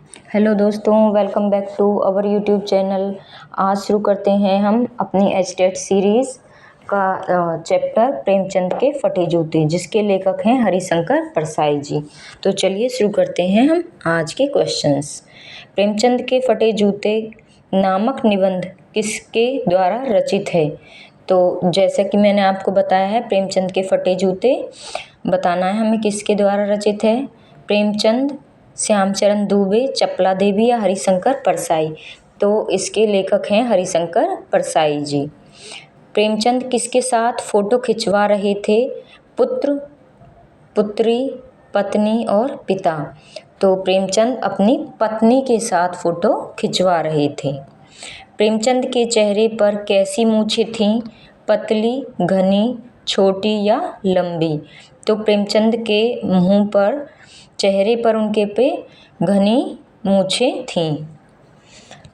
Hello दोस्तों, welcome back to our YouTube channel. आज शुरू करते हैं हम अपनी एस्टेट सीरीज़ का चैप्टर प्रेमचंद के फटे जूते, जिसके लेखक हैं हरिशंकर परसाई जी। तो चलिए शुरू करते हैं हम आज के क्वेश्चंस। प्रेमचंद के फटे जूते नामक निबंध किसके द्वारा रचित है? तो जैसा कि मैंने आपको बताया है, प्रेमचंद के फटे जूते बताना है हमें किसके द्वारा रचित है। प्रेमचंद, श्यामचरण दुबे, चपला देवी या हरिशंकर परसाई। तो इसके लेखक हैं हरिशंकर परसाई जी। प्रेमचंद किसके साथ फोटो खिंचवा रहे थे? पुत्र, पुत्री, पत्नी और पिता। तो प्रेमचंद अपनी पत्नी के साथ फोटो खिंचवा रहे थे। प्रेमचंद के चेहरे पर कैसी मूछें थीं? पतली, घनी, छोटी या लंबी। तो प्रेमचंद के मुंह पर, चेहरे पर उनके पे घनी मूछें थीं।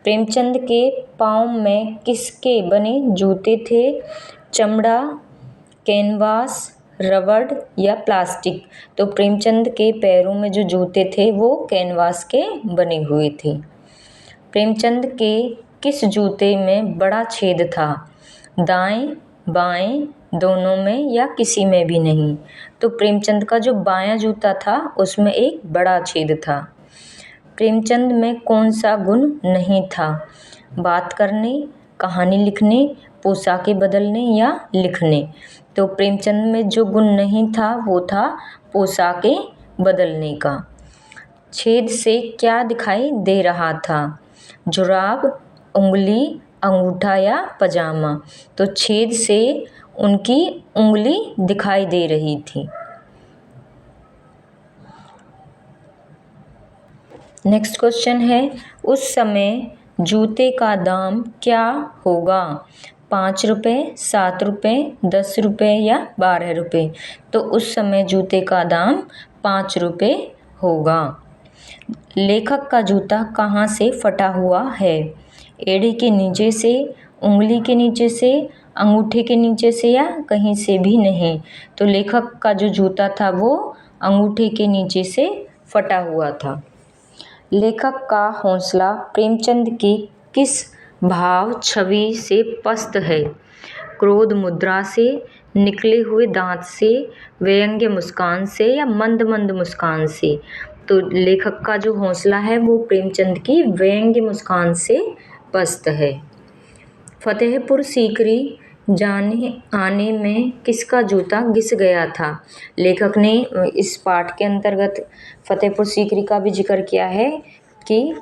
प्रेमचंद के पाँव में किसके बने जूते थे? चमड़ा, कैनवास, रबड़ या प्लास्टिक। तो प्रेमचंद के पैरों में जो जूते थे वो कैनवास के बने हुए थे। प्रेमचंद के किस जूते में बड़ा छेद था? दाएं, बाएं, दोनों में या किसी में भी नहीं। तो प्रेमचंद का जो बायां जूता था उसमें एक बड़ा छेद था। प्रेमचंद में कौन सा गुण नहीं था? बात करने, कहानी लिखने, पोशाकें बदलने या लिखने। तो प्रेमचंद में जो गुण नहीं था वो था पोशाकें बदलने का। छेद से क्या दिखाई दे रहा था? जुराब, उंगली, अंगूठा या पजामा। तो छेद से उनकी उंगली दिखाई दे रही थी। नेक्स्ट क्वेश्चन है, उस समय जूते का दाम क्या होगा? 5 रुपये, 7 रुपये, 10 रुपये या 12 रुपये। तो उस समय जूते का दाम 5 रुपये होगा। लेखक का जूता कहाँ से फटा हुआ है? एड़ी के नीचे से, उंगली के नीचे से, अंगूठे के नीचे से या कहीं से भी नहीं। तो लेखक का जो जूता था वो अंगूठे के नीचे से फटा हुआ था। लेखक का हौसला प्रेमचंद की किस भाव छवि से पस्त है? क्रोध मुद्रा से, निकले हुए दांत से, व्यंग्य मुस्कान से या मंद मंद मुस्कान से। तो लेखक का जो हौसला है वो प्रेमचंद की व्यंग्य मुस्कान से पस्त है। फतेहपुर सीकरी जाने आने में किसका जूता घिस गया था? लेखक ने इस पाठ के अंतर्गत फतेहपुर सीकरी का भी जिक्र किया है कि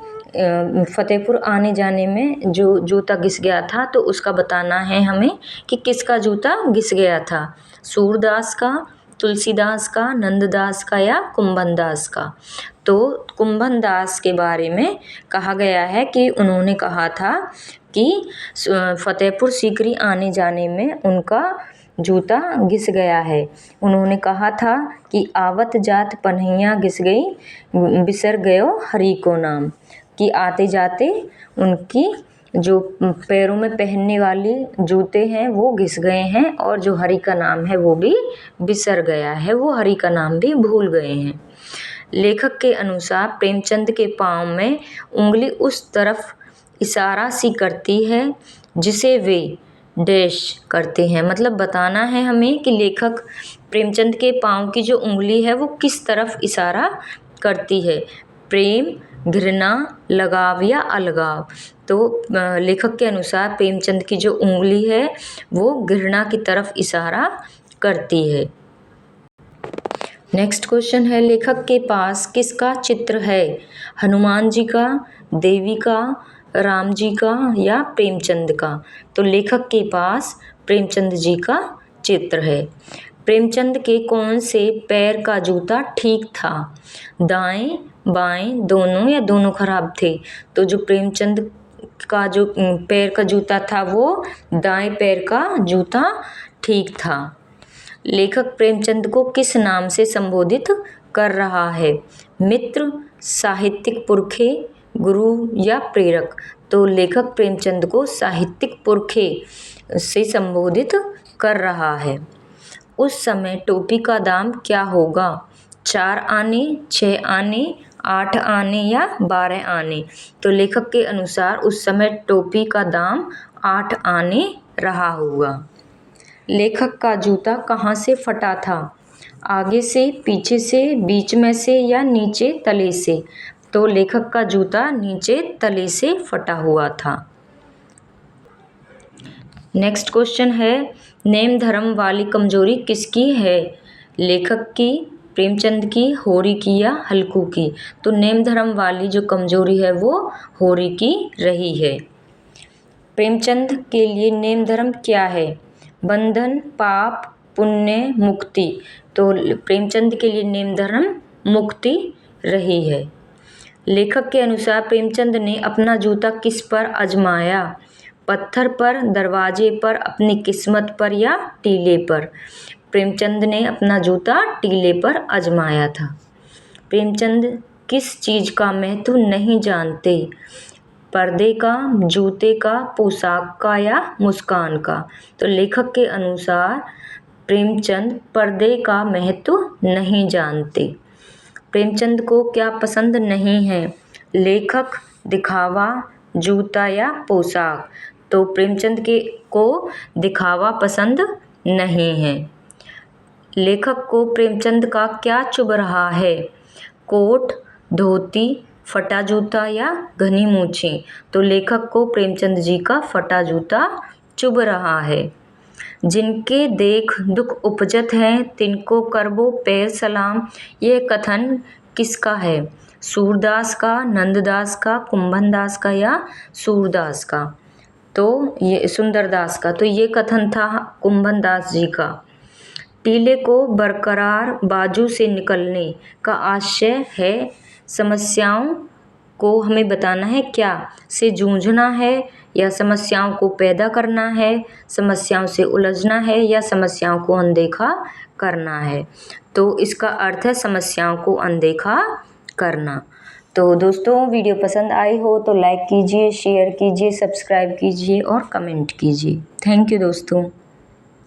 फतेहपुर आने जाने में जो जूता घिस गया था, तो उसका बताना है हमें कि किसका जूता घिस गया था। सूरदास का, तुलसीदास का, नंददास का या कुंभनदास का। तो कुंभनदास के बारे में कहा गया है कि उन्होंने कहा था कि फतेहपुर सीकरी आने जाने में उनका जूता घिस गया है। उन्होंने कहा था कि आवत जात पन्हैया घिस गई, बिसर गयो हरि को नाम। कि आते जाते उनकी जो पैरों में पहनने वाली जूते हैं वो घिस गए हैं और जो हरि का नाम है वो भी बिसर गया है, वो हरि का नाम भी भूल गए हैं। लेखक के अनुसार प्रेमचंद के पाँव में उंगली उस तरफ इशारा सी करती है जिसे वे डैश करते हैं। मतलब बताना है हमें कि लेखक प्रेमचंद के पाँव की जो उंगली है वो किस तरफ इशारा करती है। प्रेम, घृणा, लगाव या अलगाव। तो लेखक के अनुसार प्रेमचंद की जो उंगली है वो घृणा की तरफ इशारा करती है। नेक्स्ट क्वेश्चन है, लेखक के पास किसका चित्र है? हनुमान जी का, देवी का, राम जी का या प्रेमचंद का। तो लेखक के पास प्रेमचंद जी का चित्र है। प्रेमचंद के कौन से पैर का जूता ठीक था? दाएं, बाएं, दोनों या दोनों खराब थे। तो जो प्रेमचंद का जो पैर का जूता था वो दाएं पैर का जूता ठीक था। लेखक प्रेमचंद को किस नाम से संबोधित कर रहा है? मित्र, साहित्यिक पुरखे, गुरु या प्रेरक। तो लेखक प्रेमचंद को साहित्यिक पुरखे से संबोधित कर रहा है। उस समय टोपी का दाम क्या होगा? 4 आने, 6 आने, 8 आने या 12 आने। तो लेखक के अनुसार उस समय टोपी का दाम 8 आने रहा होगा। लेखक का जूता कहाँ से फटा था? आगे से, पीछे से, बीच में से या नीचे तले से? तो लेखक का जूता नीचे तले से फटा हुआ था। नेक्स्ट क्वेश्चन है, नेम धर्म वाली कमजोरी किसकी है? लेखक की, प्रेमचंद की, होरी की या हल्कू की? तो नेम धर्म वाली जो कमजोरी है वो होरी की रही है। प्रेमचंद के लिए नेम धर्म क्या है? बंधन, पाप, पुण्य, मुक्ति। तो प्रेमचंद के लिए नेम धर्म मुक्ति रही है। लेखक के अनुसार प्रेमचंद ने अपना जूता किस पर आजमाया? पत्थर पर, दरवाजे पर, अपनी किस्मत पर या टीले पर? प्रेमचंद ने अपना जूता टीले पर आजमाया था। प्रेमचंद किस चीज़ का महत्व नहीं जानते? पर्दे का, जूते का, पोशाक का या मुस्कान का? तो लेखक के अनुसार प्रेमचंद पर्दे का महत्व नहीं जानते। प्रेमचंद को क्या पसंद नहीं है? लेखक, दिखावा, जूता या पोशाक? तो प्रेमचंद को दिखावा पसंद नहीं है। लेखक को प्रेमचंद का क्या चुभ रहा है? कोट, धोती, फटा जूता या घनी मूछें? तो लेखक को प्रेमचंद जी का फटा जूता चुभ रहा है। जिनके देख दुख उपजत है, तिनको करबो पैर सलाम। यह कथन किसका है? सूरदास का, नंददास का, कुंभनदास का या सूरदास का? तो ये सुंदरदास का। तो ये कथन था कुंभनदास जी का। टीले को बरकरार बाजू से निकलने का आशय है समस्याओं को हमें बताना है क्या? से जूझना है या समस्याओं को पैदा करना है, समस्याओं से उलझना है या समस्याओं को अनदेखा करना है? तो इसका अर्थ है समस्याओं को अनदेखा करना। तो दोस्तों वीडियो पसंद आई हो तो लाइक कीजिए, शेयर कीजिए, सब्सक्राइब कीजिए और कमेंट कीजिए। थैंक यू दोस्तों।